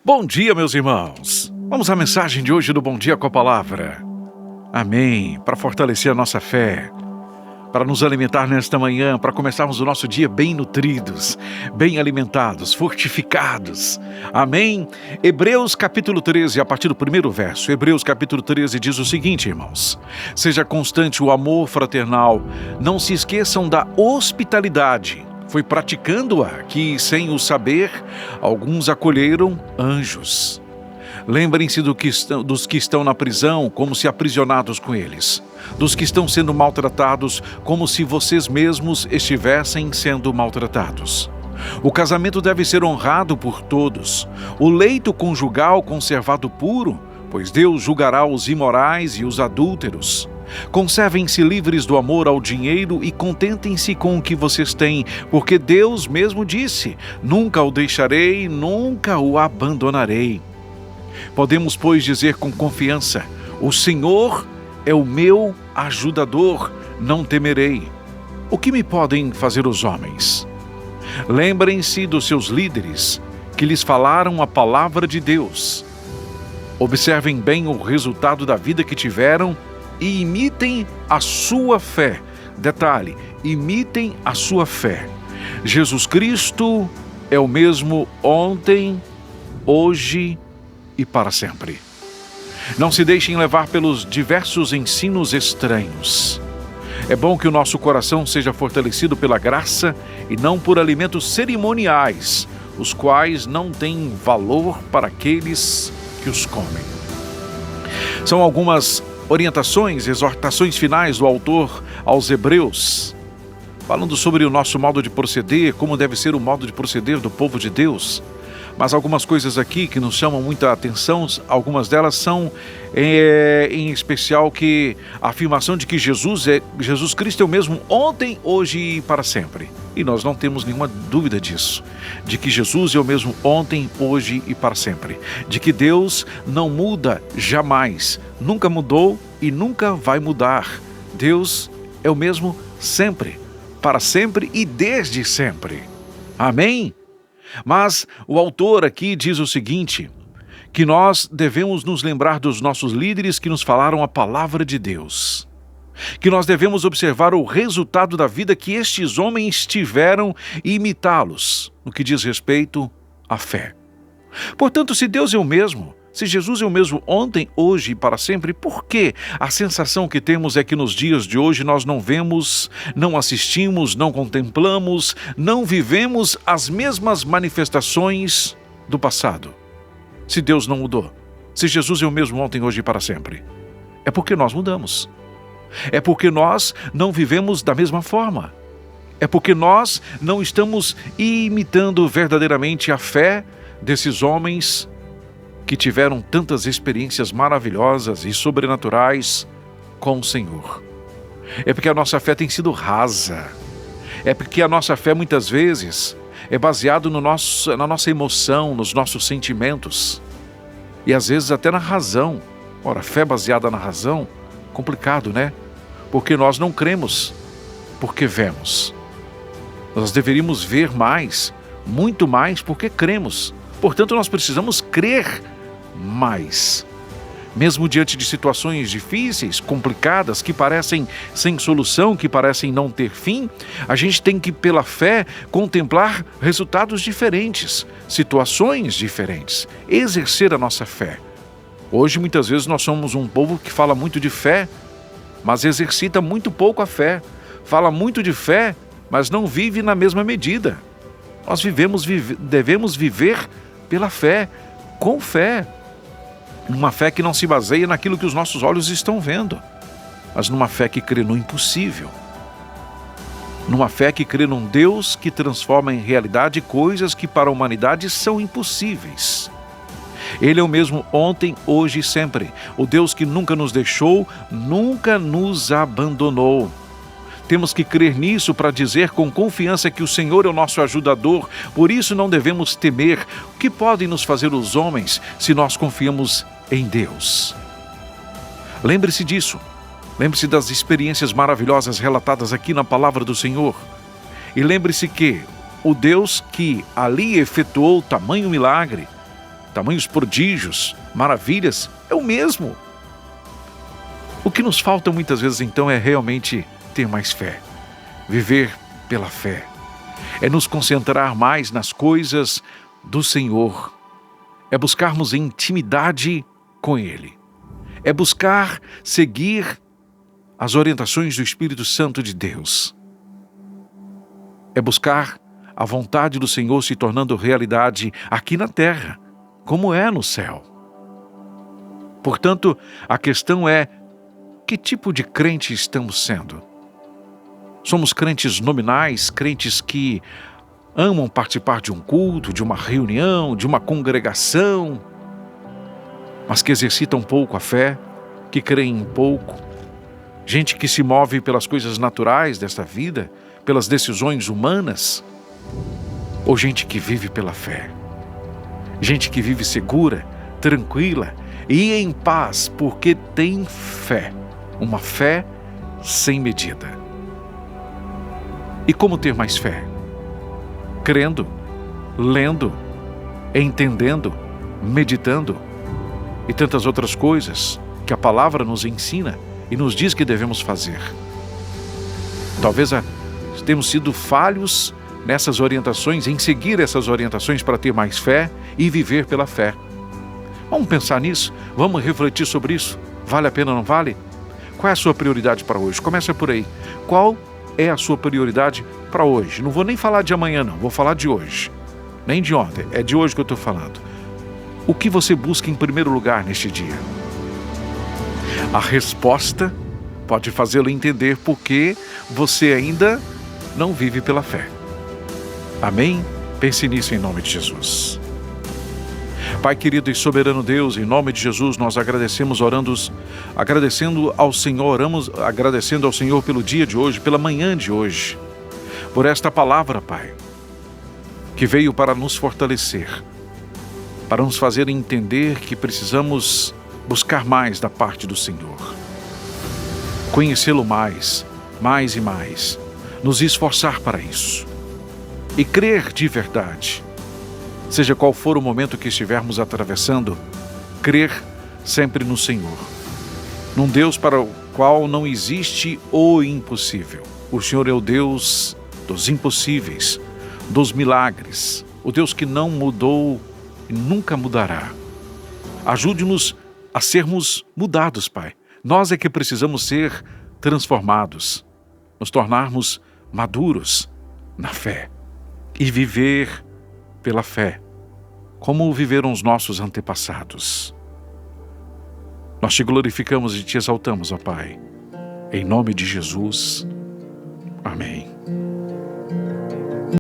Bom dia, meus irmãos. Vamos à mensagem de hoje do Bom Dia com a Palavra. Amém. Para fortalecer a nossa fé, para nos alimentar nesta manhã, para começarmos o nosso dia bem nutridos, bem alimentados, fortificados. Amém. Hebreus capítulo 13, a partir do primeiro verso. Hebreus capítulo 13 diz o seguinte, irmãos: seja constante o amor fraternal, não se esqueçam da hospitalidade. Foi praticando-a que, sem o saber, alguns acolheram anjos. Lembrem-se dos que estão na prisão, como se aprisionados com eles. Dos que estão sendo maltratados, como se vocês mesmos estivessem sendo maltratados. O casamento deve ser honrado por todos. O leito conjugal conservado puro, pois Deus julgará os imorais e os adúlteros. Conservem-se livres do amor ao dinheiro e contentem-se com o que vocês têm, porque Deus mesmo disse: nunca o deixarei, nunca o abandonarei. Podemos, pois, dizer com confiança: o Senhor é o meu ajudador, não temerei. O que me podem fazer os homens? Lembrem-se dos seus líderes, que lhes falaram a palavra de Deus. Observem bem o resultado da vida que tiveram e imitem a sua fé. Detalhe, imitem a sua fé. Jesus Cristo é o mesmo ontem, hoje e para sempre. Não se deixem levar pelos diversos ensinos estranhos. É bom que o nosso coração seja fortalecido pela graça e não por alimentos cerimoniais, os quais não têm valor para aqueles que os comem. São algumas orientações, exortações finais do autor aos Hebreus, falando sobre o nosso modo de proceder, como deve ser o modo de proceder do povo de Deus. Mas algumas coisas aqui que nos chamam muita atenção, algumas delas são, em especial, que a afirmação de que Jesus Cristo é o mesmo ontem, hoje e para sempre. E nós não temos nenhuma dúvida disso, de que Jesus é o mesmo ontem, hoje e para sempre. De que Deus não muda jamais, nunca mudou e nunca vai mudar. Deus é o mesmo sempre, para sempre e desde sempre. Amém? Mas o autor aqui diz o seguinte, que nós devemos nos lembrar dos nossos líderes que nos falaram a palavra de Deus. Que nós devemos observar o resultado da vida que estes homens tiveram e imitá-los, no que diz respeito à fé. Portanto, se Deus é o mesmo, se Jesus é o mesmo ontem, hoje e para sempre, por que a sensação que temos é que nos dias de hoje nós não vemos, não assistimos, não contemplamos, não vivemos as mesmas manifestações do passado? Se Deus não mudou, se Jesus é o mesmo ontem, hoje e para sempre, é porque nós mudamos. É porque nós não vivemos da mesma forma. É porque nós não estamos imitando verdadeiramente a fé desses homens que tiveram tantas experiências maravilhosas e sobrenaturais com o Senhor. É porque a nossa fé tem sido rasa. É porque a nossa fé muitas vezes é baseada na nossa emoção, nos nossos sentimentos. E às vezes até na razão. Ora, fé baseada na razão, complicado, né? Porque nós não cremos, porque vemos. Nós deveríamos ver mais, muito mais, porque cremos. Portanto, nós precisamos crer mais. Mesmo diante de situações difíceis, complicadas, que parecem sem solução, que parecem não ter fim, a gente tem que, pela fé, contemplar resultados diferentes, situações diferentes, exercer a nossa fé. Hoje, muitas vezes, nós somos um povo que fala muito de fé, mas exercita muito pouco a fé. Fala muito de fé, mas não vive na mesma medida. Nós devemos viver pela fé, com fé. Uma fé que não se baseia naquilo que os nossos olhos estão vendo, mas numa fé que crê no impossível. Numa fé que crê num Deus que transforma em realidade coisas que para a humanidade são impossíveis. Ele é o mesmo ontem, hoje e sempre. O Deus que nunca nos deixou, nunca nos abandonou. Temos que crer nisso para dizer com confiança que o Senhor é o nosso ajudador. Por isso não devemos temer. O que podem nos fazer os homens se nós confiamos em Deus? Lembre-se disso. Lembre-se das experiências maravilhosas relatadas aqui na palavra do Senhor. E lembre-se que o Deus que ali efetuou tamanho milagre tamanhos prodígios, maravilhas, é o mesmo. O que nos falta muitas vezes então é realmente ter mais fé, viver pela fé, é nos concentrar mais nas coisas do Senhor, é buscarmos intimidade com Ele, é buscar seguir as orientações do Espírito Santo de Deus, é buscar a vontade do Senhor se tornando realidade aqui na terra, como é no céu. Portanto, a questão é: que tipo de crente estamos sendo? Somos crentes nominais, crentes que amam participar de um culto, de uma reunião, de uma congregação, mas que exercitam pouco a fé, que creem em pouco, gente que se move pelas coisas naturais desta vida, pelas decisões humanas, ou gente que vive pela fé, gente que vive segura, tranquila e em paz, porque tem fé, uma fé sem medida. E como ter mais fé? Crendo, lendo, entendendo, meditando e tantas outras coisas que a palavra nos ensina e nos diz que devemos fazer. Talvez temos sido falhos nessas orientações, em seguir essas orientações para ter mais fé e viver pela fé. Vamos pensar nisso? Vamos refletir sobre isso? Vale a pena ou não vale? Qual é a sua prioridade para hoje? Começa por aí. Qual é a sua prioridade para hoje? Não vou nem falar de amanhã, não. Vou falar de hoje. Nem de ontem. É de hoje que eu estou falando. O que você busca em primeiro lugar neste dia? A resposta pode fazê-lo entender por que você ainda não vive pela fé. Amém? Pense nisso em nome de Jesus. Pai querido e soberano Deus, em nome de Jesus, nós agradecendo ao Senhor, agradecendo ao Senhor pelo dia de hoje, pela manhã de hoje, por esta palavra, Pai, que veio para nos fortalecer, para nos fazer entender que precisamos buscar mais da parte do Senhor, conhecê-lo mais e mais, nos esforçar para isso e crer de verdade. Seja qual for o momento que estivermos atravessando, crer sempre no Senhor, num Deus para o qual não existe o impossível. O Senhor é o Deus dos impossíveis, dos milagres, o Deus que não mudou e nunca mudará. Ajude-nos a sermos mudados, Pai. Nós é que precisamos ser transformados, nos tornarmos maduros na fé e viver pela fé, como viveram os nossos antepassados. Nós te glorificamos e te exaltamos, ó Pai. Em nome de Jesus. Amém.